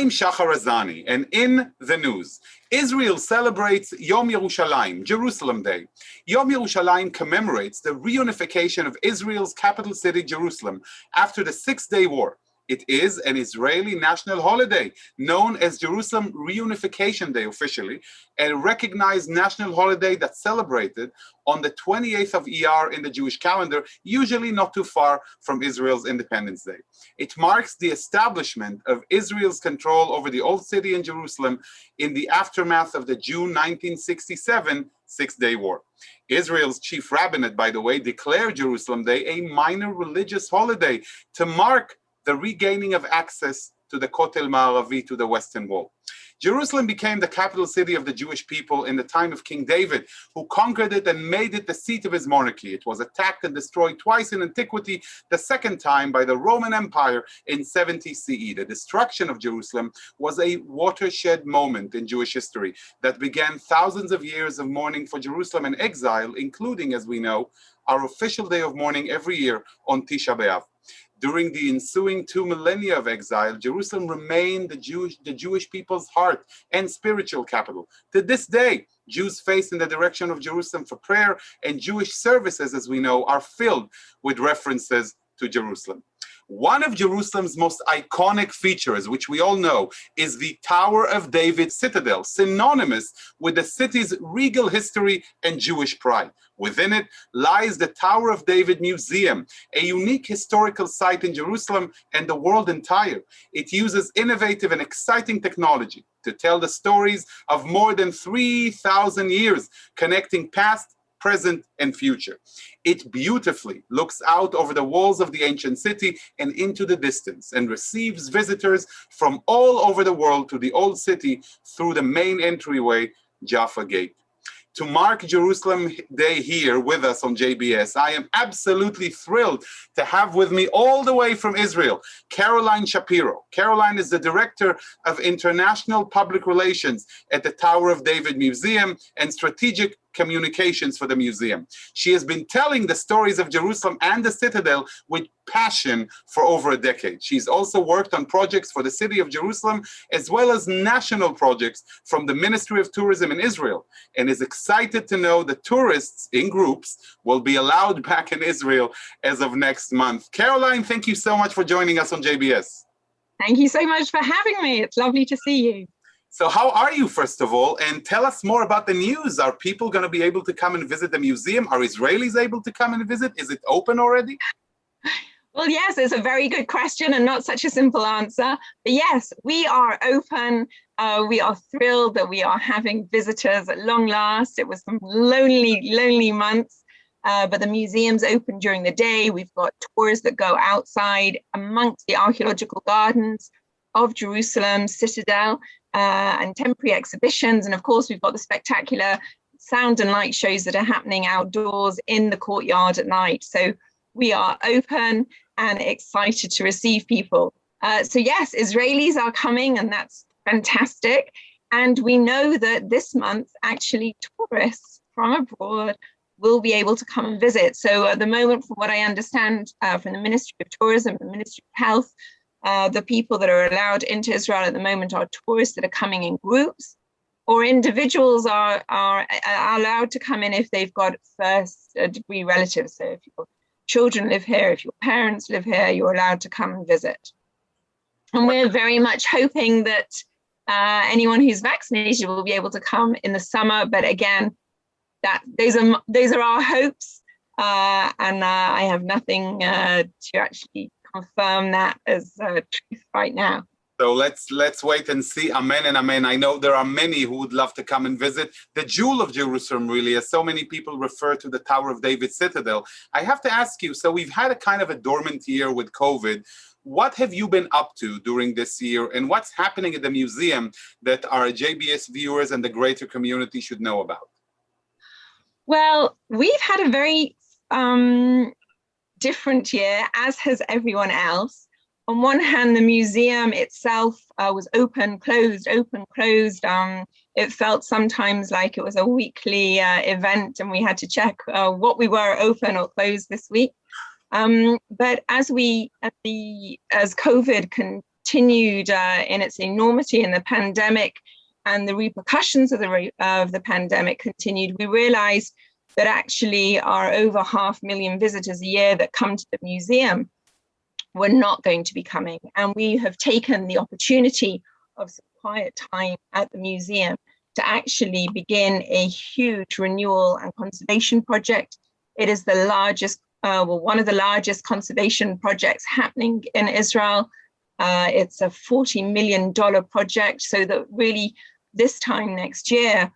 I'm Shahar Azani, and in the news, Israel celebrates Yom Yerushalayim, Jerusalem Day. Yom Yerushalayim commemorates the reunification of Israel's capital city, Jerusalem, after the Six-Day War. It is an Israeli national holiday known as Jerusalem Reunification Day officially, a recognized national holiday that's celebrated on the 28th of Iyar in the Jewish calendar, usually not too far from Israel's Independence Day. It marks the establishment of Israel's control over the Old City in Jerusalem in the aftermath of the June 1967 Six-Day War. Israel's chief rabbinate, by the way, declared Jerusalem Day a minor religious holiday to mark the regaining of access to the Kotel Ma'aravi, to the Western Wall. Jerusalem became the capital city of the Jewish people in the time of King David, who conquered it and made it the seat of his monarchy. It was attacked and destroyed twice in antiquity, the second time by the Roman Empire in 70 CE. The destruction of Jerusalem was a watershed moment in Jewish history that began thousands of years of mourning for Jerusalem and exile, including, as we know, our official day of mourning every year on Tisha B'Av. During the ensuing 2 millennia of exile, Jerusalem remained the Jewish people's heart and spiritual capital. To this day, Jews face in the direction of Jerusalem for prayer, and Jewish services, as we know, are filled with references to Jerusalem. One of Jerusalem's most iconic features, which we all know, is the Tower of David Citadel, synonymous with the city's regal history and Jewish pride. Within it lies the Tower of David Museum, a unique historical site in Jerusalem and the world entire. It uses innovative and exciting technology to tell the stories of more than 3,000 years, connecting past, present, and future. It beautifully looks out over the walls of the ancient city and into the distance, and receives visitors from all over the world to the old city through the main entryway, Jaffa Gate. To mark Jerusalem Day here with us on JBS, I am absolutely thrilled to have with me all the way from Israel, Caroline Shapiro. Caroline is the Director of International Public Relations at the Tower of David Museum and Strategic Communications for the museum. She has been telling the stories of Jerusalem and the Citadel with passion for over a decade. She's also worked on projects for the city of Jerusalem, as well as national projects from the Ministry of Tourism in Israel, and is excited to know that tourists in groups will be allowed back in Israel as of next month. Caroline, thank you so much for joining us on JBS. Thank you so much for having me. It's lovely to see you. So how are you, first of all? And tell us more about the news. Are people going to be able to come and visit the museum? Are Israelis able to come and visit? Is it open already? Well, yes, it's a very good question and not such a simple answer. But yes, we are open. We are thrilled that we are having visitors at long last. It was some lonely months, but the museum's open during the day. We've got tours that go outside amongst the archaeological gardens of Jerusalem, Citadel, and temporary exhibitions. And of course, we've got the spectacular sound and light shows that are happening outdoors in the courtyard at night. So we are open and excited to receive people. So yes, Israelis are coming, and that's fantastic. And we know that this month, actually, tourists from abroad will be able to come and visit. So at the moment, from what I understand from the Ministry of Tourism, the Ministry of Health, the people that are allowed into Israel at the moment are tourists that are coming in groups, or individuals are allowed to come in if they've got first-degree relatives. So if your children live here, if your parents live here, you're allowed to come and visit. And we're very much hoping that anyone who's vaccinated will be able to come in the summer. But again, those are our hopes, and I have nothing to actually confirm that as truth right now. So let's wait and see. Amen and amen. I know there are many who would love to come and visit the jewel of Jerusalem, really, as so many people refer to the Tower of David Citadel. I have to ask you, so we've had a kind of a dormant year with COVID. What have you been up to during this year, and what's happening at the museum that our JBS viewers and the greater community should know about? Well, we've had a very different year, as has everyone else. On one hand, the museum itself was open, closed, open, closed. It felt sometimes like it was a weekly event, and we had to check what we were open or closed this week. But as COVID continued in its enormity in the pandemic and the repercussions of the pandemic continued, we realized that actually our over 500,000 visitors a year that come to the museum were not going to be coming. And we have taken the opportunity of some quiet time at the museum to actually begin a huge renewal and conservation project. It is the largest, one of the largest conservation projects happening in Israel. It's a $40 million project, so that really this time next year,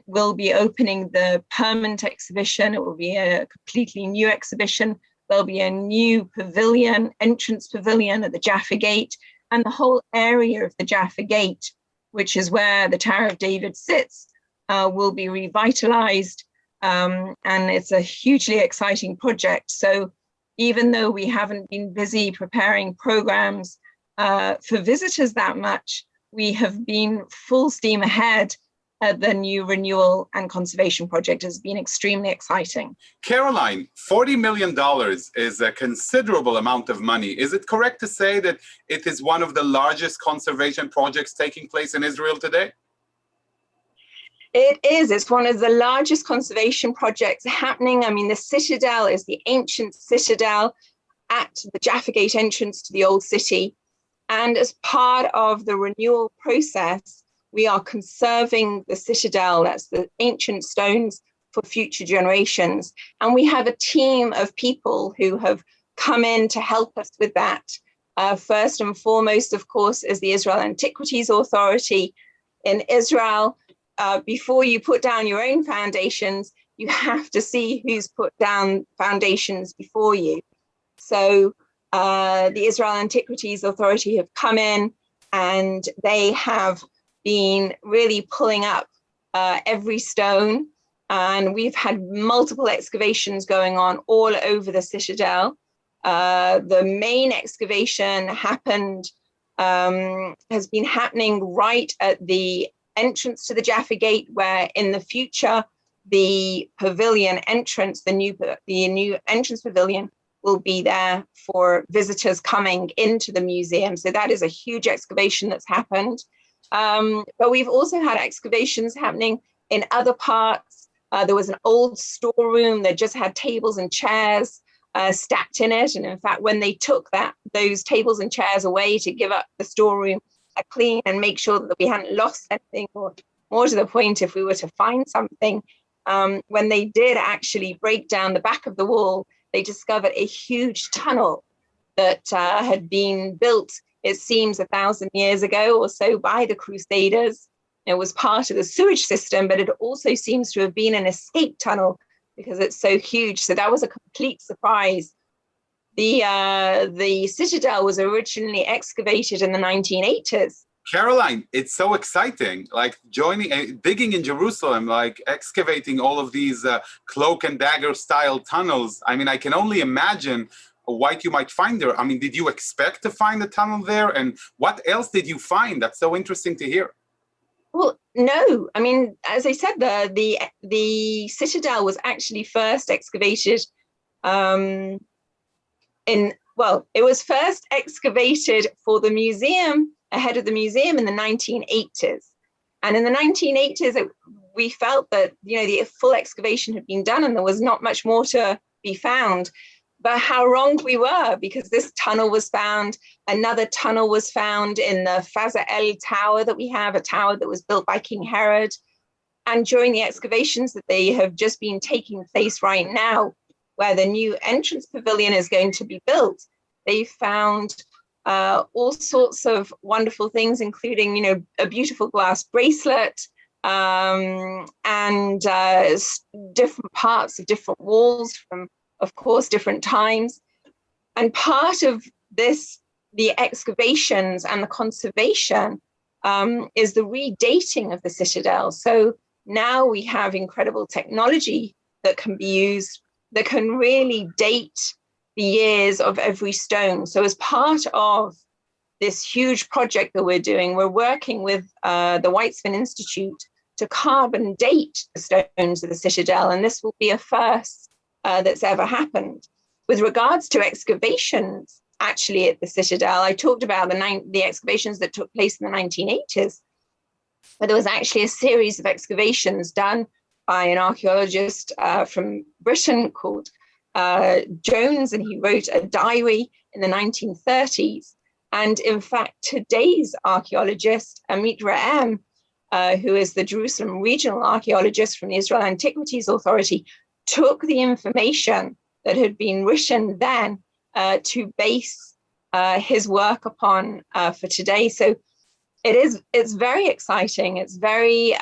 we'll be opening the permanent exhibition. It will be a completely new exhibition. There'll be a new pavilion, entrance pavilion at the Jaffa Gate, and the whole area of the Jaffa Gate, which is where the Tower of David sits, will be revitalized. And it's a hugely exciting project. So even though we haven't been busy preparing programs for visitors that much, we have been full steam ahead. The new renewal and conservation project has been extremely exciting. Caroline, $40 million is a considerable amount of money. Is it correct to say that it is one of the largest conservation projects taking place in Israel today? It is. It's one of the largest conservation projects happening. I mean, the Citadel is the ancient citadel at the Jaffa Gate entrance to the old city. And as part of the renewal process, we are conserving the Citadel, that's the ancient stones, for future generations. And we have a team of people who have come in to help us with that. First and foremost, of course, is the Israel Antiquities Authority in Israel. Before you put down your own foundations, you have to see who's put down foundations before you. So the Israel Antiquities Authority have come in and they have been really pulling up every stone. And we've had multiple excavations going on all over the Citadel. The main excavation has been happening right at the entrance to the Jaffa Gate, where in the future, the pavilion entrance, the new entrance pavilion will be there for visitors coming into the museum. So that is a huge excavation that's happened. But we've also had excavations happening in other parts. There was an old storeroom that just had tables and chairs stacked in it. And in fact, when they took those tables and chairs away to give up the storeroom a clean and make sure that we hadn't lost anything, or more to the point, if we were to find something, when they did actually break down the back of the wall, they discovered a huge tunnel that had been built, it seems, 1,000 years ago or so by the Crusaders. It was part of the sewage system, but it also seems to have been an escape tunnel because it's so huge. So that was a complete surprise. The Citadel was originally excavated in the 1980s. Caroline, it's so exciting, like digging in Jerusalem, like excavating all of these cloak and dagger style tunnels. I mean, I can only imagine what you might find there. I mean, did you expect to find a tunnel there? And what else did you find? That's so interesting to hear. Well, no. I mean, as I said, the Citadel was actually first excavated it was first excavated for the museum, ahead of the museum in the 1980s. And in the 1980s, we felt that, the full excavation had been done and there was not much more to be found. But how wrong we were, because this tunnel was found, another tunnel was found in the Fazael Tower that we have, a tower that was built by King Herod. And during the excavations that they have just been taking place right now, where the new entrance pavilion is going to be built, they found all sorts of wonderful things, including, a beautiful glass bracelet and different parts of different walls from, of course, different times. And part of this, the excavations and the conservation is the redating of the Citadel. So now we have incredible technology that can be used that can really date the years of every stone. So as part of this huge project that we're doing, we're working with the Weitzman Institute to carbon date the stones of the Citadel. And this will be a first that's ever happened. With regards to excavations, actually at the Citadel. I talked about the excavations that took place in the 1980s, but there was actually a series of excavations done by an archaeologist from Britain called Jones, and he wrote a diary in the 1930s. And in fact, today's archaeologist, Amit Ra'em, who is the Jerusalem regional archaeologist from the Israel Antiquities Authority, took the information that had been written then to base his work upon for today. So it's very exciting. It's very,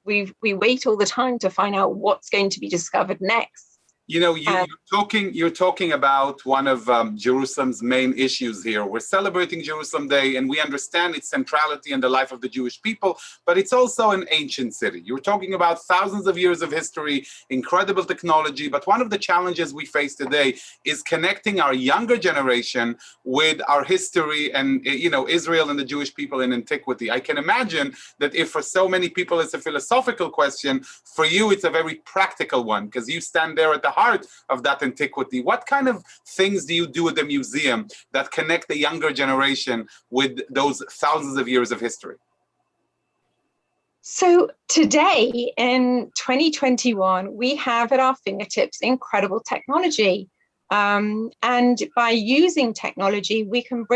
we wait all the time to find out what's going to be discovered next. You know, you're talking about one of Jerusalem's main issues here. We're celebrating Jerusalem Day, and we understand its centrality in the life of the Jewish people, but it's also an ancient city. You're talking about thousands of years of history, incredible technology, but one of the challenges we face today is connecting our younger generation with our history and, Israel and the Jewish people in antiquity. I can imagine that if for so many people it's a philosophical question, for you it's a very practical one, because you stand there at the heart of that antiquity. What kind of things do you do at the museum that connect the younger generation with those thousands of years of history? So today in 2021, we have at our fingertips incredible technology. And by using technology, we can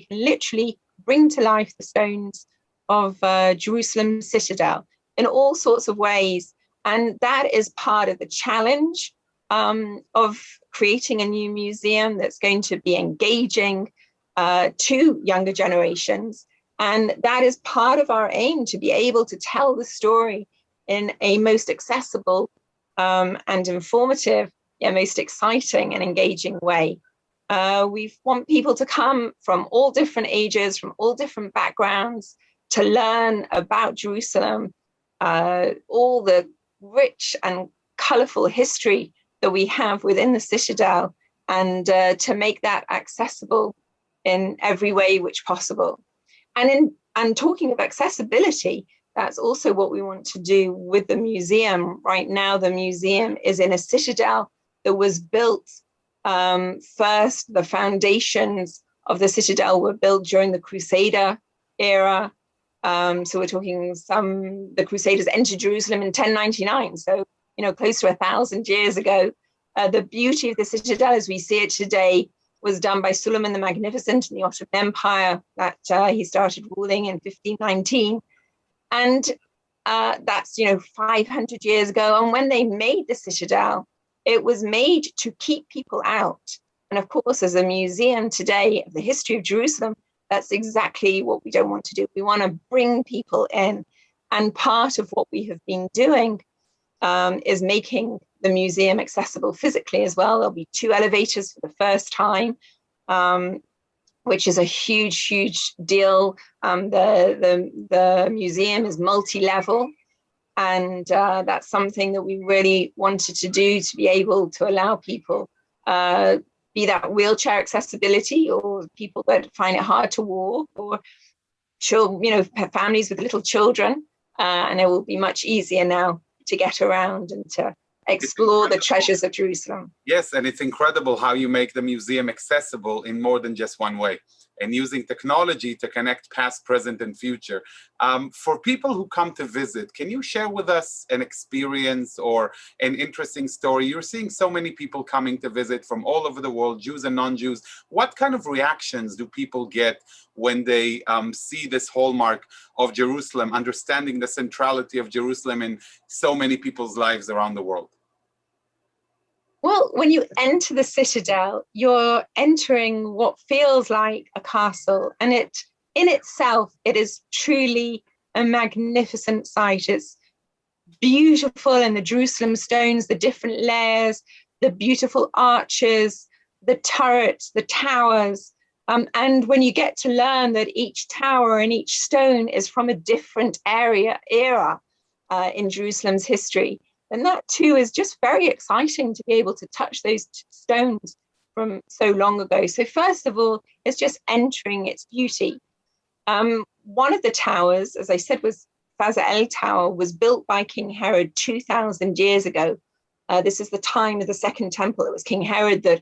literally bring to life the stones of Jerusalem Citadel in all sorts of ways. And that is part of the challenge of creating a new museum that's going to be engaging to younger generations. And that is part of our aim, to be able to tell the story in a most accessible and informative, most exciting and engaging way. We want people to come from all different ages, from all different backgrounds, to learn about Jerusalem, all the rich and colorful history that we have within the Citadel, and to make that accessible in every way which possible. And talking of accessibility, that's also what we want to do with the museum. Right now, the museum is in a citadel that was built first. The foundations of the citadel were built during the Crusader era. So we're talking the Crusaders entered Jerusalem in 1099. So, close to 1,000 years ago. The beauty of the citadel as we see it today was done by Suleiman the Magnificent in the Ottoman Empire, that he started ruling in 1519. And that's, 500 years ago. And when they made the citadel, it was made to keep people out. And of course, as a museum today of the history of Jerusalem, that's exactly what we don't want to do. We want to bring people in. And part of what we have been doing is making the museum accessible physically as well. There'll be 2 elevators for the first time, which is a huge, huge deal. The museum is multi-level, and that's something that we really wanted to do, to be able to allow people, be that wheelchair accessibility, or people that find it hard to walk, or families with little children, and it will be much easier now to get around and to explore the treasures of Jerusalem. Yes, and it's incredible how you make the museum accessible in more than just one way, and using technology to connect past, present, and future. For people who come to visit, can you share with us an experience or an interesting story? You're seeing so many people coming to visit from all over the world, Jews and non-Jews. What kind of reactions do people get when they see this hallmark of Jerusalem, understanding the centrality of Jerusalem in so many people's lives around the world? Well, when you enter the Citadel, you're entering what feels like a castle, and in itself, it is truly a magnificent sight. It's beautiful, and the Jerusalem stones, the different layers, the beautiful arches, the turrets, the towers. And when you get to learn that each tower and each stone is from a different era in Jerusalem's history, and that too is just very exciting, to be able to touch those stones from so long ago. So first of all, it's just entering its beauty. One of the towers, as I said, was Shahar Tower, was built by King Herod 2,000 years ago. This is the time of the Second Temple. It was King Herod that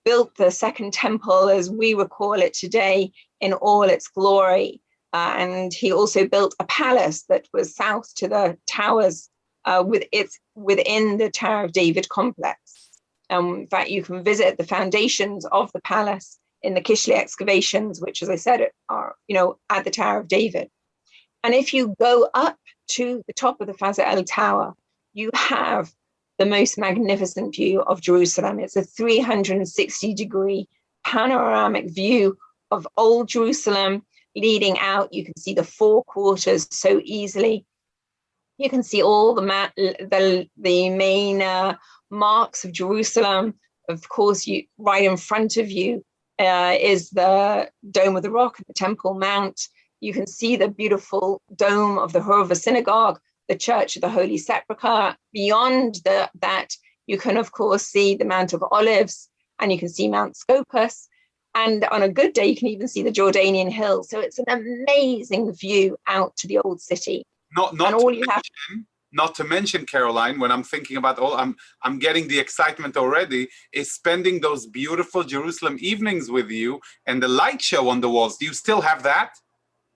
built the Second Temple as we recall it today in all its glory. And he also built a palace that was south to the towers within the Tower of David complex. In fact, you can visit the foundations of the palace in the Kishli excavations, which, as I said, are at the Tower of David. And if you go up to the top of the Faza'el Tower, you have the most magnificent view of Jerusalem. It's a 360-degree panoramic view of old Jerusalem leading out. You can see the four quarters so easily. You can see all the main marks of Jerusalem. Of course, right in front of you is the Dome of the Rock, the Temple Mount. You can see the beautiful dome of the Hurva Synagogue, the Church of the Holy Sepulchre. Beyond that, you can, of course, see the Mount of Olives, and you can see Mount Scopus. And on a good day, you can even see the Jordanian Hills. So it's an amazing view out to the old city. Not to mention, Caroline, when I'm thinking about I'm getting the excitement already, is spending those beautiful Jerusalem evenings with you and the light show on the walls. Do you still have that?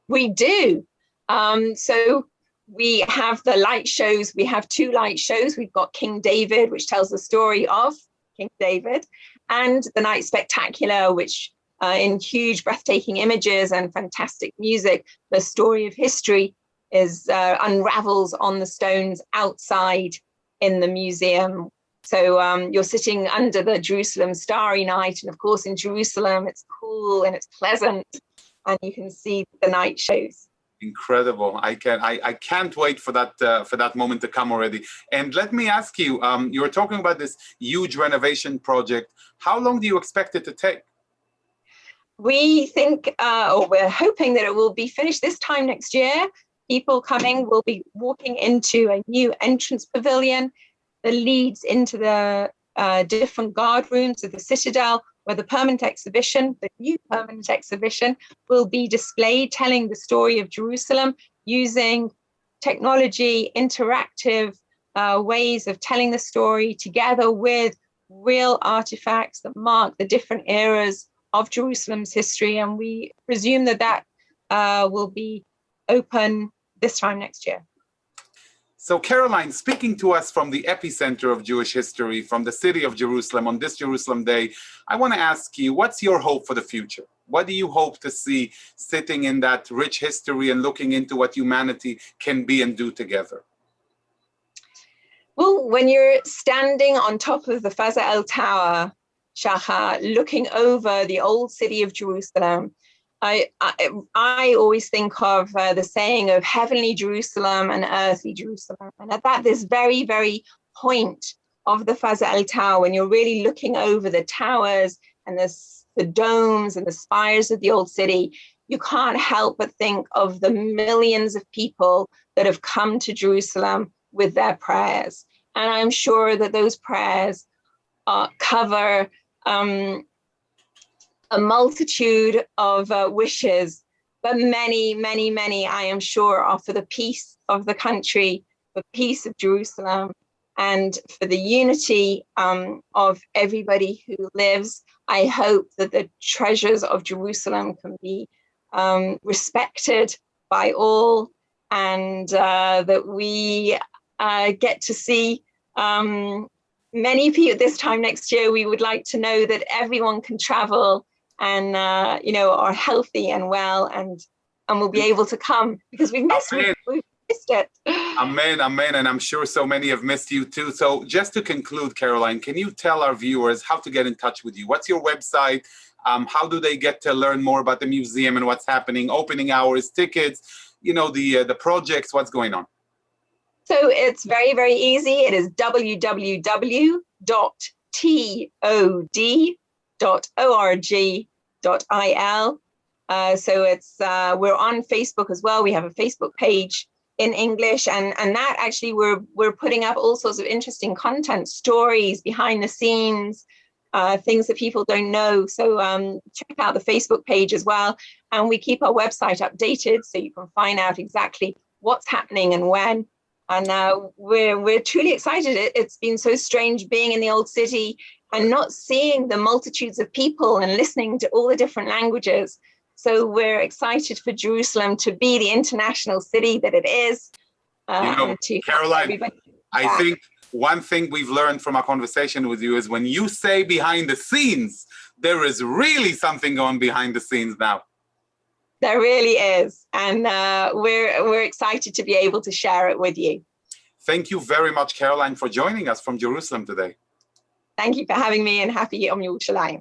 We do. So we have the light shows. We have two light shows. We've got King David, which tells the story of King David, and the Night Spectacular, which in huge, breathtaking images and fantastic music, the story of history is unravels on the stones outside in the museum. So you're sitting under the Jerusalem Starry Night, and of course in Jerusalem it's cool and it's pleasant, and you can see the night shows. Incredible! I can't wait for that moment to come already. And let me ask you, you were talking about this huge renovation project. How long do you expect it to take? We think, or we're hoping that it will be finished this time next year. People coming will be walking into a new entrance pavilion that leads into the different guard rooms of the Citadel, where the new permanent exhibition will be displayed, telling the story of Jerusalem using technology, interactive ways of telling the story together with real artifacts that mark the different eras of Jerusalem's history. And we presume that will be open this time next year. So Caroline, speaking to us from the epicenter of Jewish history, from the city of Jerusalem on this Jerusalem Day, I want to ask you, what's your hope for the future? What do you hope to see sitting in that rich history and looking into what humanity can be and do together? Well, when you're standing on top of the Faza'el Tower, Shahar, looking over the old city of Jerusalem, I always think of the saying of heavenly Jerusalem and earthly Jerusalem. And at this very, very point of the Faza'el Tower, when you're really looking over the towers and the domes and the spires of the old city, you can't help but think of the millions of people that have come to Jerusalem with their prayers. And I'm sure that those prayers cover a multitude of wishes, but many, many, many, I am sure, are for the peace of the country, for peace of Jerusalem, and for the unity of everybody who lives. I hope that the treasures of Jerusalem can be respected by all, and that we get to see many people this time next year. We would like to know that everyone can travel and are healthy and well, and will be able to come, because we've missed it. Amen, amen. And I'm sure so many have missed you too. So just to conclude, Caroline, can you tell our viewers how to get in touch with you? What's your website? How do they get to learn more about the museum and what's happening? Opening hours, tickets, the projects, what's going on? So it's very, very easy. It is www.tod.org.il. So we're on Facebook as well. We have a Facebook page in English, and that actually we're putting up all sorts of interesting content, stories behind the scenes, things that people don't know. So check out the Facebook page as well, and we keep our website updated so you can find out exactly what's happening and when. And we're truly excited. It's been so strange being in the old city and not seeing the multitudes of people and listening to all the different languages. So we're excited for Jerusalem to be the international city that it is. And to Caroline, I think one thing we've learned from our conversation with you is when you say behind the scenes, there is really something going behind the scenes now. There really is. And we're excited to be able to share it with you. Thank you very much, Caroline, for joining us from Jerusalem today. Thank you for having me, and happy Yom Yerushalayim.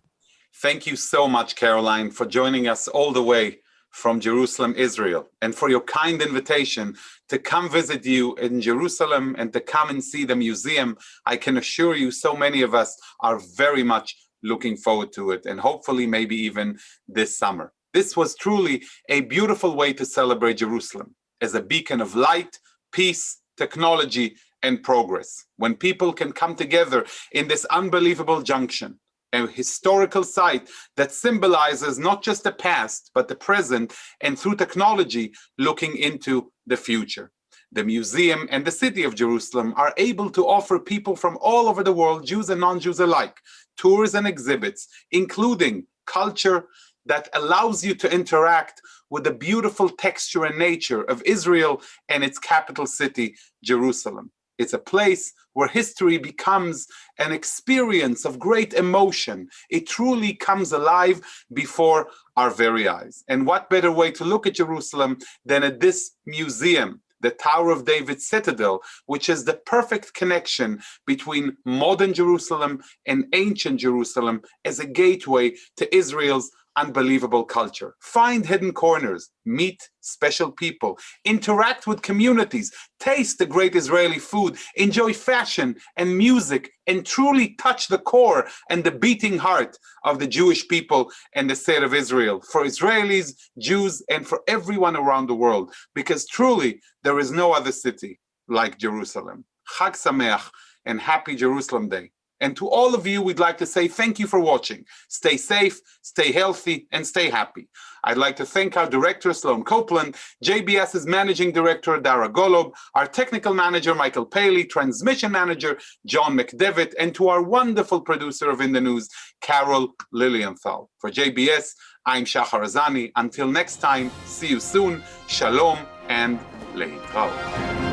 Thank you so much, Caroline, for joining us all the way from Jerusalem, Israel, and for your kind invitation to come visit you in Jerusalem and to come and see the museum. I can assure you so many of us are very much looking forward to it, and hopefully maybe even this summer. This was truly a beautiful way to celebrate Jerusalem as a beacon of light, peace, technology, and progress. When people can come together in this unbelievable junction, a historical site that symbolizes not just the past, but the present, and through technology, looking into the future. The museum and the city of Jerusalem are able to offer people from all over the world, Jews and non-Jews alike, tours and exhibits, including culture that allows you to interact with the beautiful texture and nature of Israel and its capital city, Jerusalem. It's a place where history becomes an experience of great emotion. It truly comes alive before our very eyes. And what better way to look at Jerusalem than at this museum, the Tower of David Citadel, which is the perfect connection between modern Jerusalem and ancient Jerusalem as a gateway to Israel's unbelievable culture. Find hidden corners, meet special people, interact with communities, taste the great Israeli food, enjoy fashion and music, and truly touch the core and the beating heart of the Jewish people and the state of Israel, for Israelis, Jews, and for everyone around the world, because truly there is no other city like Jerusalem. Chag Sameach and happy Jerusalem Day. And to all of you, we'd like to say thank you for watching. Stay safe, stay healthy, and stay happy. I'd like to thank our director, Sloan Copeland, JBS's managing director, Dara Golob, our technical manager, Michael Paley, transmission manager, John McDevitt, and to our wonderful producer of In the News, Carol Lilienthal. For JBS, I'm Shahar Azani. Until next time, see you soon. Shalom and Leitao.